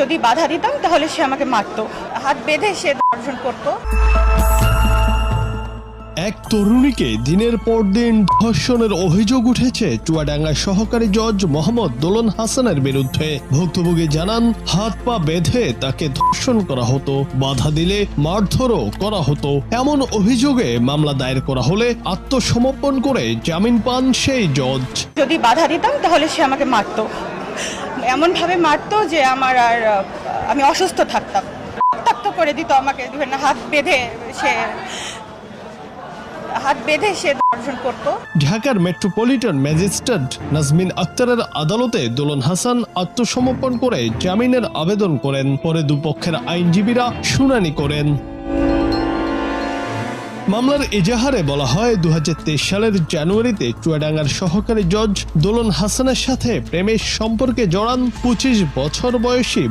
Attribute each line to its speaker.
Speaker 1: যদি বাধা দিতাম তাহলে সে আমাকে মারতো, হাত বেঁধে সে ধর্ষণ করতো।
Speaker 2: এক তরুণীকে দিনের পর দিন ধর্ষণের অভিযোগ উঠেছে চুয়াডাঙ্গা সহকারী জজ মোহাম্মদ দোলন হাসানের বিরুদ্ধে। ভুক্তভোগী জানান, হাত পা বেঁধে তাকে ধর্ষণ করা হতো, বাধা দিলে মারধরও করা হতো। এমন অভিযোগে মামলা দায়ের করা হলে আত্মসমর্পণ করে জামিন পান সেই জজ।
Speaker 1: যদি বাধা দিতাম তাহলে সে আমাকে মারতো, এমন ভাবে মারতো যে আমি অসুস্থ থাকতাম, রক্তাক্ত করে দিত আমাকে, হাত বেঁধে সে ধর্ষণ করতো।
Speaker 2: ঢাকার মেট্রোপলিটন ম্যাজিস্ট্রেট নাজমিন আক্তারের আদালতে দোলন হাসান আত্মসমর্পণ করে জামিনের আবেদন করেন। পরে দুপক্ষের আইনজীবীরা শুনানি করেন। মামলার এজাহারে বলা হয়, 2023 সালের জানুয়ারিতে চুয়াডাঙ্গার সহকারী জজ দোলন হাসানের সাথে প্রেমের সম্পর্কে জড়ান 25 বছর বয়সী